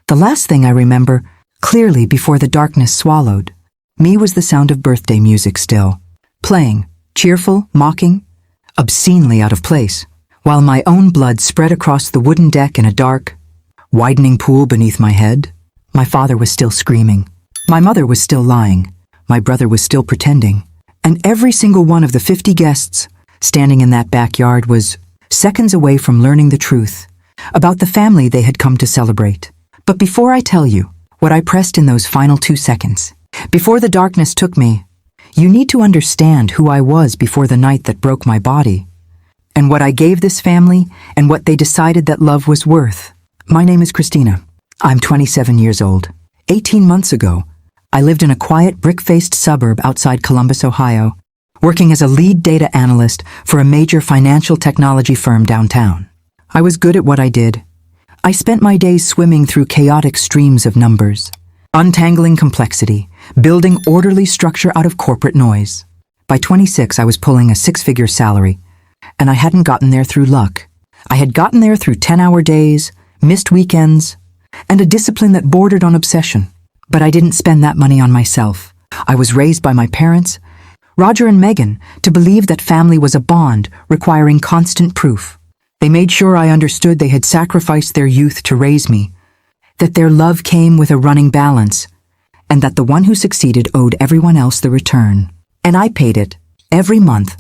The last thing I remember, clearly before the darkness swallowed me, was the sound of birthday music still playing, cheerful, mocking, obscenely out of place, while my own blood spread across the wooden deck in a dark, widening pool beneath my head. My father was still screaming. My mother was still lying. My brother was still pretending. And every single one of the 50 guests standing in that backyard was seconds away from learning the truth about the family they had come to celebrate. But before I tell you what I pressed in those final 2 seconds, before the darkness took me, you need to understand who I was before the night that broke my body, and what I gave this family, and what they decided that love was worth. My name is Christina. I'm 27 years old. 18 months ago, I lived in a quiet, brick-faced suburb outside Columbus, Ohio, working as a lead data analyst for a major financial technology firm downtown. I was good at what I did. I spent my days swimming through chaotic streams of numbers, untangling complexity, building orderly structure out of corporate noise. By 26, I was pulling a 6-figure salary, and I hadn't gotten there through luck. I had gotten there through 10-hour days, missed weekends, and a discipline that bordered on obsession. But I didn't spend that money on myself. I was raised by my parents, Roger and Megan, to believe that family was a bond requiring constant proof. They made sure I understood they had sacrificed their youth to raise me, that their love came with a running balance, and that the one who succeeded owed everyone else the return. And I paid it, every month.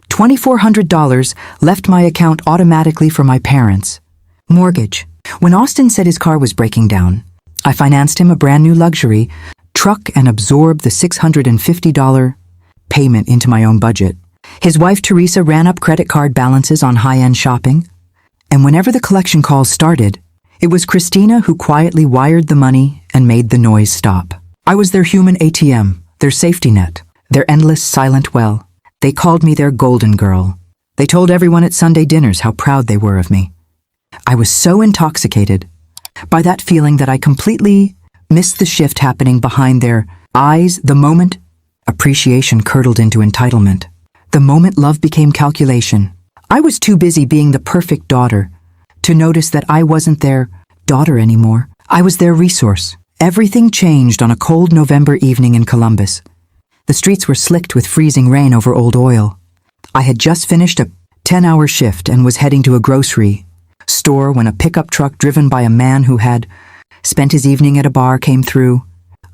$2,400 left my account automatically for my parents' mortgage. When Austin said his car was breaking down, I financed him a brand new luxury truck and absorbed the $650 payment into my own budget. His wife Teresa ran up credit card balances on high-end shopping, and whenever the collection calls started, it was Christina who quietly wired the money and made the noise stop. I was their human ATM, their safety net, their endless silent well. They called me their golden girl. They told everyone at Sunday dinners how proud they were of me. I was so intoxicated by that feeling that I completely missed the shift happening behind their eyes the moment appreciation curdled into entitlement. The moment love became calculation. I was too busy being the perfect daughter to notice that I wasn't their daughter anymore. I was their resource. Everything changed on a cold November evening in Columbus. The streets were slicked with freezing rain over old oil. I had just finished a 10-hour shift and was heading to a grocery store when a pickup truck driven by a man who had spent his evening at a bar came through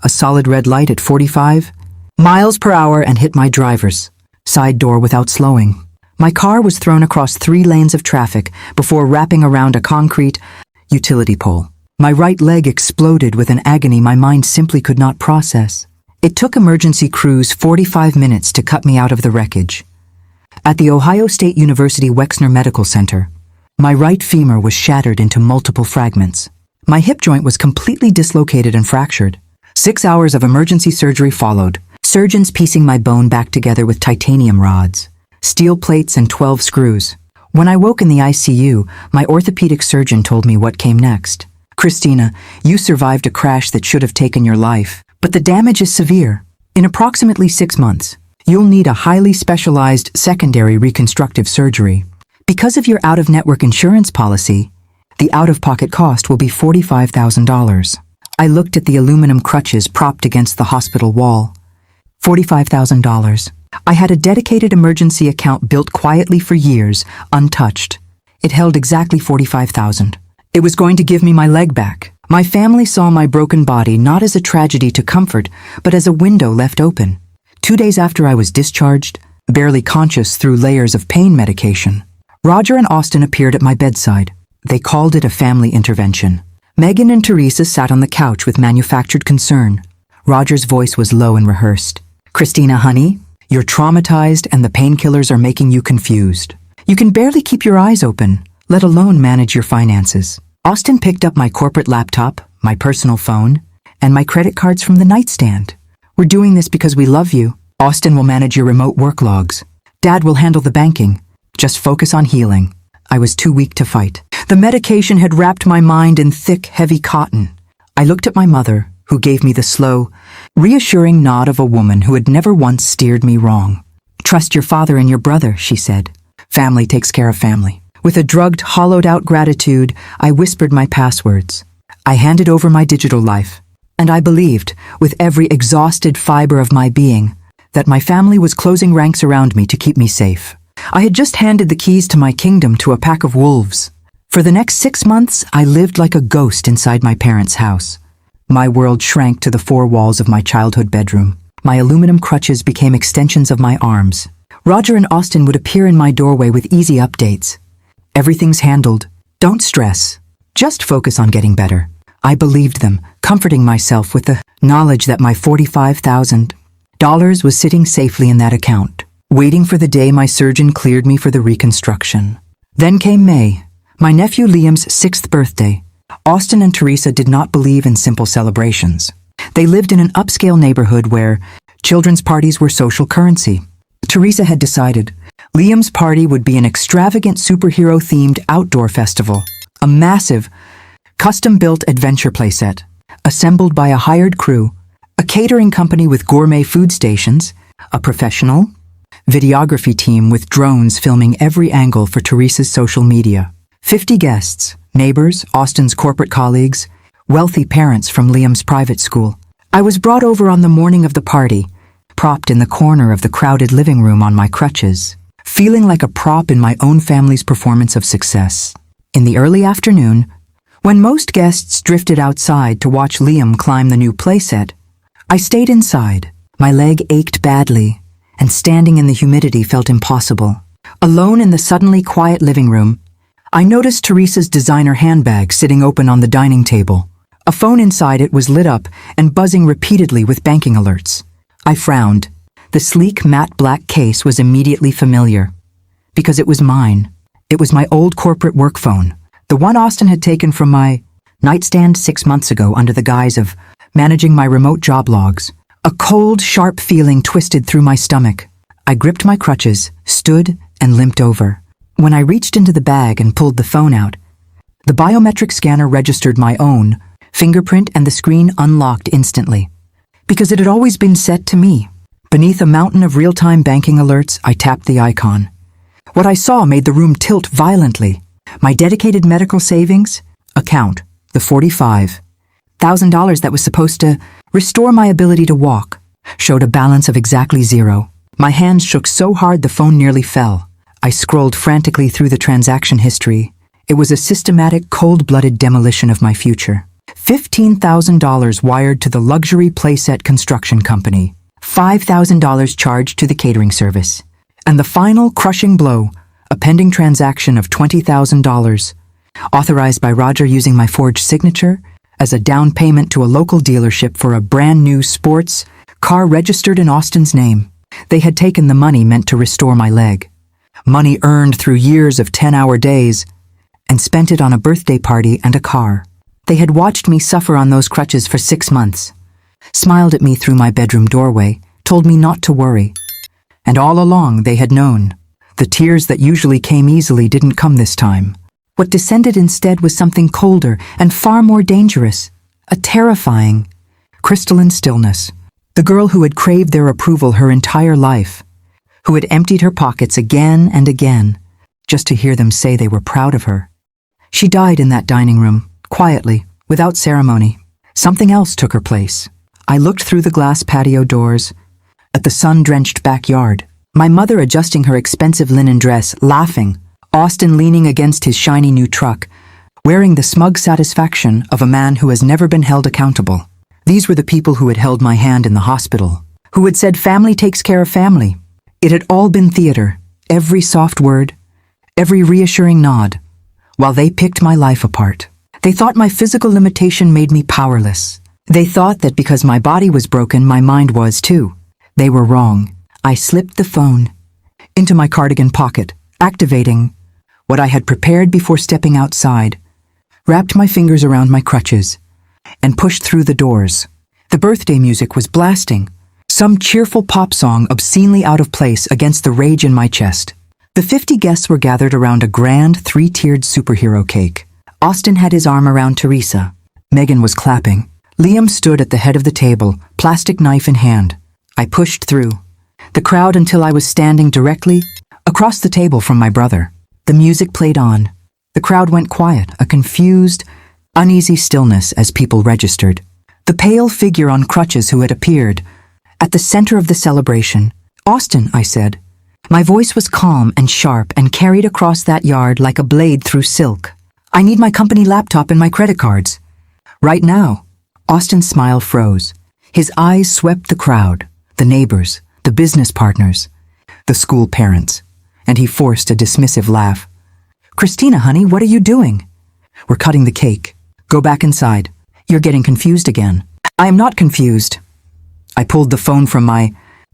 a solid red light at 45 miles per hour and hit my driver's side door without slowing. My car was thrown across 3 lanes of traffic before wrapping around a concrete utility pole. My right leg exploded with an agony my mind simply could not process. It took emergency crews 45 minutes to cut me out of the wreckage. At the Ohio State University Wexner Medical Center, my right femur was shattered into multiple fragments. My hip joint was completely dislocated and fractured. 6 hours of emergency surgery followed, surgeons piecing my bone back together with titanium rods, steel plates, and 12 screws. When I woke in the ICU, my orthopedic surgeon told me what came next. Christina, you survived a crash that should have taken your life, but the damage is severe. In approximately 6 months, you'll need a highly specialized secondary reconstructive surgery. Because of your out-of-network insurance policy, the out-of-pocket cost will be $45,000. I looked at the aluminum crutches propped against the hospital wall. $45,000. I had a dedicated emergency account built quietly for years, untouched. It held exactly $45,000. It was going to give me my leg back. My family saw my broken body not as a tragedy to comfort, but as a window left open. 2 days after I was discharged, barely conscious through layers of pain medication, Roger and Austin appeared at my bedside. They called it a family intervention. Megan and Teresa sat on the couch with manufactured concern. Roger's voice was low and rehearsed. Christina, honey, you're traumatized and the painkillers are making you confused. You can barely keep your eyes open, let alone manage your finances. Austin picked up my corporate laptop, my personal phone, and my credit cards from the nightstand. We're doing this because we love you. Austin will manage your remote work logs. Dad will handle the banking. Just focus on healing. I was too weak to fight. The medication had wrapped my mind in thick, heavy cotton. I looked at my mother, who gave me the slow, reassuring nod of a woman who had never once steered me wrong. Trust your father and your brother, she said. Family takes care of family. With a drugged, hollowed-out gratitude, I whispered my passwords. I handed over my digital life, and I believed, with every exhausted fiber of my being, that my family was closing ranks around me to keep me safe. I had just handed the keys to my kingdom to a pack of wolves. For the next 6 months, I lived like a ghost inside my parents' house. My world shrank to the 4 walls of my childhood bedroom. My aluminum crutches became extensions of my arms. Roger and Austin would appear in my doorway with easy updates. Everything's handled. Don't stress. Just focus on getting better. I believed them, comforting myself with the knowledge that my $45,000 was sitting safely in that account, waiting for the day my surgeon cleared me for the reconstruction. Then came May, my nephew Liam's 6th birthday. Austin and Teresa did not believe in simple celebrations. They lived in an upscale neighborhood where children's parties were social currency. Teresa had decided Liam's party would be an extravagant superhero-themed outdoor festival, a massive, custom-built adventure playset, assembled by a hired crew, a catering company with gourmet food stations, a professional videography team with drones filming every angle for Teresa's social media, 50 guests, neighbors, Austin's corporate colleagues, wealthy parents from Liam's private school. I was brought over on the morning of the party, propped in the corner of the crowded living room on my crutches, feeling like a prop in my own family's performance of success. In the early afternoon, when most guests drifted outside to watch Liam climb the new playset, I stayed inside. My leg ached badly, and standing in the humidity felt impossible. Alone in the suddenly quiet living room, I noticed Teresa's designer handbag sitting open on the dining table. A phone inside it was lit up and buzzing repeatedly with banking alerts. I frowned. The sleek matte black case was immediately familiar, because it was mine. It was my old corporate work phone, the one Austin had taken from my nightstand 6 months ago under the guise of managing my remote job logs. A cold, sharp feeling twisted through my stomach. I gripped my crutches, stood, and limped over. When I reached into the bag and pulled the phone out, the biometric scanner registered my own fingerprint and the screen unlocked instantly, because it had always been set to me. Beneath a mountain of real-time banking alerts, I tapped the icon. What I saw made the room tilt violently. My dedicated medical savings account, the $45,000 that was supposed to restore my ability to walk, showed a balance of exactly 0. My hands shook so hard the phone nearly fell. I scrolled frantically through the transaction history. It was a systematic, cold-blooded demolition of my future. $15,000 wired to the luxury playset construction company, $5,000 charged to the catering service, and the final crushing blow, a pending transaction of $20,000, authorized by Roger using my forged signature as a down payment to a local dealership for a brand new sports car registered in Austin's name. They had taken the money meant to restore my leg, money earned through years of 10-hour days, and spent it on a birthday party and a car. They had watched me suffer on those crutches for 6 months, smiled at me through my bedroom doorway, told me not to worry. And all along they had known. The tears that usually came easily didn't come this time. What descended instead was something colder and far more dangerous, a terrifying, crystalline stillness. The girl who had craved their approval her entire life, who had emptied her pockets again and again, just to hear them say they were proud of her. She died in that dining room, quietly, without ceremony. Something else took her place. I looked through the glass patio doors, at the sun-drenched backyard, my mother adjusting her expensive linen dress, laughing, Austin leaning against his shiny new truck, wearing the smug satisfaction of a man who has never been held accountable. These were the people who had held my hand in the hospital, who had said family takes care of family. It had all been theater, every soft word, every reassuring nod, while they picked my life apart. They thought my physical limitation made me powerless. They thought that because my body was broken, my mind was too. They were wrong. I slipped the phone into my cardigan pocket, activating what I had prepared before stepping outside, wrapped my fingers around my crutches, and pushed through the doors. The birthday music was blasting, some cheerful pop song obscenely out of place against the rage in my chest. The 50 guests were gathered around a grand 3-tiered superhero cake. Austin had his arm around Teresa. Megan was clapping. Liam stood at the head of the table, plastic knife in hand. I pushed through the crowd until I was standing directly across the table from my brother. The music played on. The crowd went quiet, a confused, Uneasy stillness as people registered. The pale figure on crutches who had appeared. At the center of the celebration. "Austin," I said. My voice was calm and sharp and carried across that yard like a blade through silk. "I need my company laptop and my credit cards." "Right now." Austin's smile froze. His eyes swept the crowd, the neighbors, the business partners, the school parents, and he forced a dismissive laugh. "Christina, honey, what are you doing?" "We're cutting the cake. Go back inside. You're getting confused again." "I am not confused." I pulled the phone from my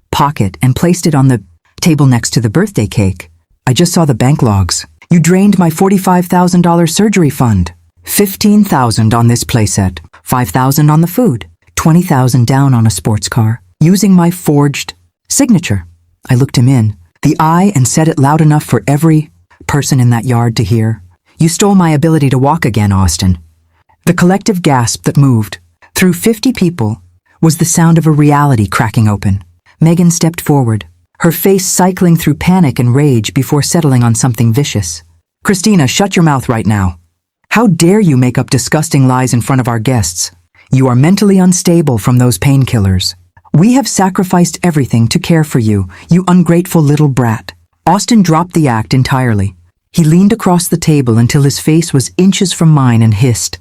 pocket and placed it on the table next to the birthday cake. "I just saw the bank logs. You drained my $45,000 surgery fund. $15,000 on this playset, $5,000 on the food, $20,000 down on a sports car, using my forged signature." I looked him in the eye and said it loud enough for every person in that yard to hear. "You stole my ability to walk again, Austin." The collective gasp that moved through 50 people was the sound of a reality cracking open. Megan stepped forward, her face cycling through panic and rage before settling on something vicious. "Christina, shut your mouth right now. How dare you make up disgusting lies in front of our guests? You are mentally unstable from those painkillers. We have sacrificed everything to care for you, you ungrateful little brat." Austin dropped the act entirely. He leaned across the table until his face was inches from mine and hissed,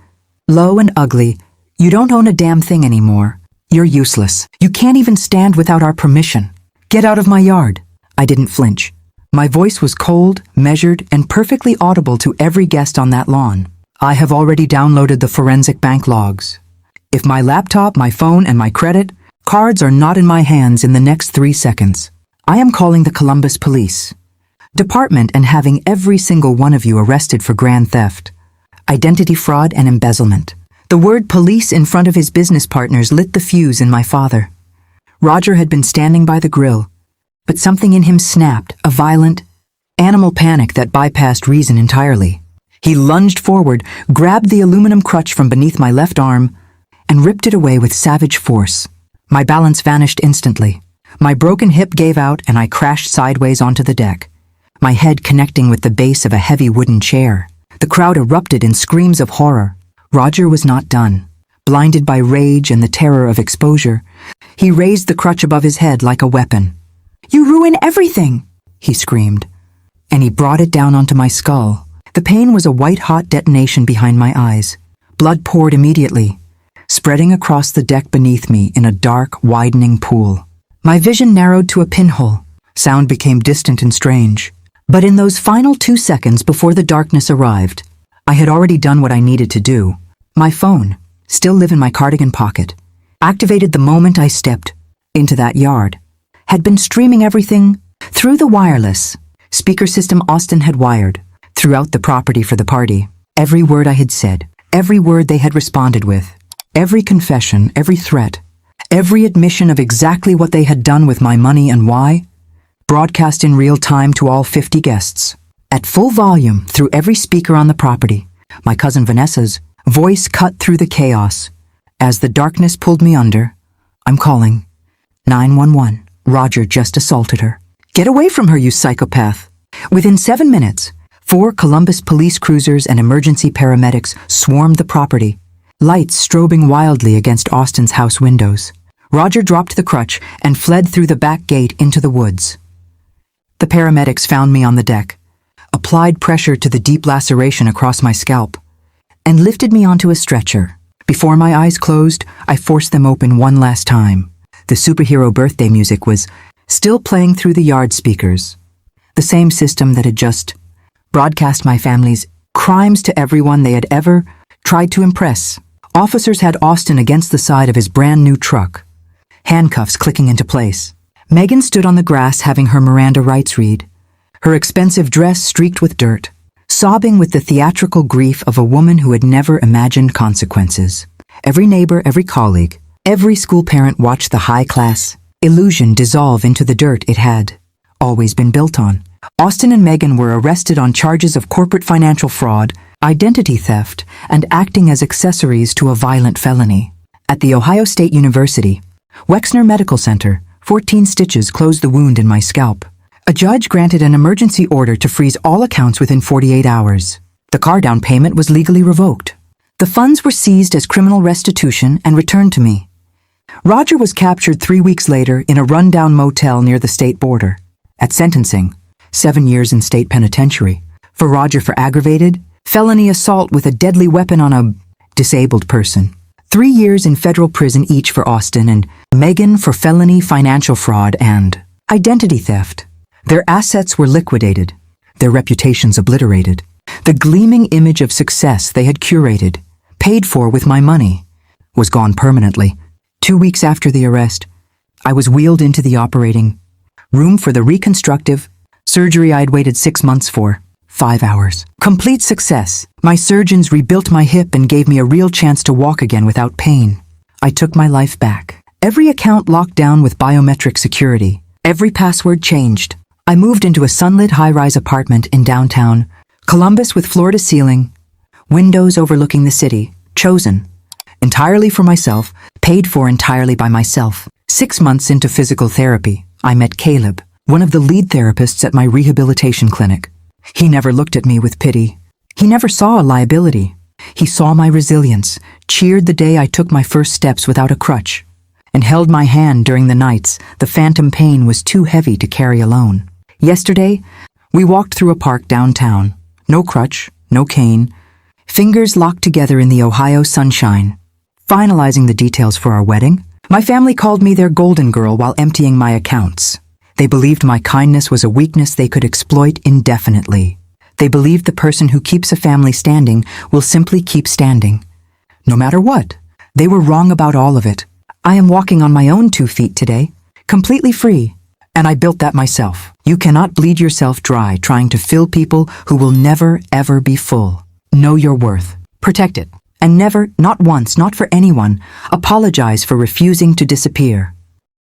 low and ugly, "You don't own a damn thing anymore. You're useless. You can't even stand without our permission. Get out of my yard." I didn't flinch. My voice was cold, measured, and perfectly audible to every guest on that lawn. "I have already downloaded the forensic bank logs. If my laptop, my phone, and my credit cards are not in my hands in the next 3 seconds, I am calling the Columbus Police Department and having every single one of you arrested for grand theft, identity fraud, and embezzlement." The word police in front of his business partners lit the fuse in my father. Roger had been standing by the grill, but something in him snapped, a violent, animal panic that bypassed reason entirely. He lunged forward, grabbed the aluminum crutch from beneath my left arm, and ripped it away with savage force. My balance vanished instantly. My broken hip gave out and I crashed sideways onto the deck, my head connecting with the base of a heavy wooden chair. The crowd erupted in screams of horror. Roger was not done. Blinded by rage and the terror of exposure, he raised the crutch above his head like a weapon. "You ruin everything!" he screamed, and he brought it down onto my skull. The pain was a white-hot detonation behind my eyes. Blood poured immediately, spreading across the deck beneath me in a dark, widening pool. My vision narrowed to a pinhole. Sound became distant and strange. But in those final 2 seconds before the darkness arrived, I had already done what I needed to do. My phone, still lived in my cardigan pocket, activated the moment I stepped into that yard, had been streaming everything through the wireless speaker system Austin had wired throughout the property for the party. Every word I had said, every word they had responded with, every confession, every threat, every admission of exactly what they had done with my money and why, broadcast in real time to all 50 guests. At full volume through every speaker on the property, my cousin Vanessa's voice cut through the chaos. As the darkness pulled me under, "I'm calling 911. Roger just assaulted her. Get away from her, you psychopath." Within 7 minutes, 4 Columbus police cruisers and emergency paramedics swarmed the property, lights strobing wildly against Austin's house windows. Roger dropped the crutch and fled through the back gate into the woods. The paramedics found me on the deck, applied pressure to the deep laceration across my scalp, and lifted me onto a stretcher. Before my eyes closed, I forced them open one last time. The superhero birthday music was still playing through the yard speakers, the same system that had just broadcast my family's crimes to everyone they had ever tried to impress. Officers had Austin against the side of his brand new truck, handcuffs clicking into place. Megan stood on the grass having her Miranda rights read, her expensive dress streaked with dirt, sobbing with the theatrical grief of a woman who had never imagined consequences. Every neighbor, every colleague, every school parent watched the high-class illusion dissolve into the dirt it had always been built on. Austin and Megan were arrested on charges of corporate financial fraud, identity theft, and acting as accessories to a violent felony. At the Ohio State University, Wexner Medical Center, 14 stitches closed the wound in my scalp. A judge granted an emergency order to freeze all accounts within 48 hours. The car down payment was legally revoked. The funds were seized as criminal restitution and returned to me. Roger was captured 3 weeks later in a rundown motel near the state border. At sentencing, 7 years in state penitentiary. For Roger for aggravated felony assault with a deadly weapon on a disabled person. 3 years in federal prison each for Austin and Megan for felony financial fraud and identity theft. Their assets were liquidated, their reputations obliterated. The gleaming image of success they had curated, paid for with my money, was gone permanently. 2 weeks after the arrest, I was wheeled into the operating room for the reconstructive surgery I'd waited 6 months for. 5 hours. Complete success. My surgeons rebuilt my hip and gave me a real chance to walk again without pain. I took my life back. Every account locked down with biometric security. Every password changed. I moved into a sunlit high-rise apartment in downtown Columbus with floor-to-ceiling, windows overlooking the city, chosen entirely for myself, paid for entirely by myself. 6 months into physical therapy, I met Caleb, one of the lead therapists at my rehabilitation clinic. He never looked at me with pity. He never saw a liability. He saw my resilience, cheered the day I took my first steps without a crutch, and held my hand during the nights the phantom pain was too heavy to carry alone. Yesterday, we walked through a park downtown. No crutch, no cane, fingers locked together in the Ohio sunshine. Finalizing the details for our wedding, my family called me their golden girl while emptying my accounts. They believed my kindness was a weakness they could exploit indefinitely. They believed the person who keeps a family standing will simply keep standing. No matter what, they were wrong about all of it. I am walking on my own 2 feet today, completely free, and I built that myself. You cannot bleed yourself dry trying to fill people who will never, ever be full. Know your worth. Protect it. And never, not once, not for anyone, apologize for refusing to disappear.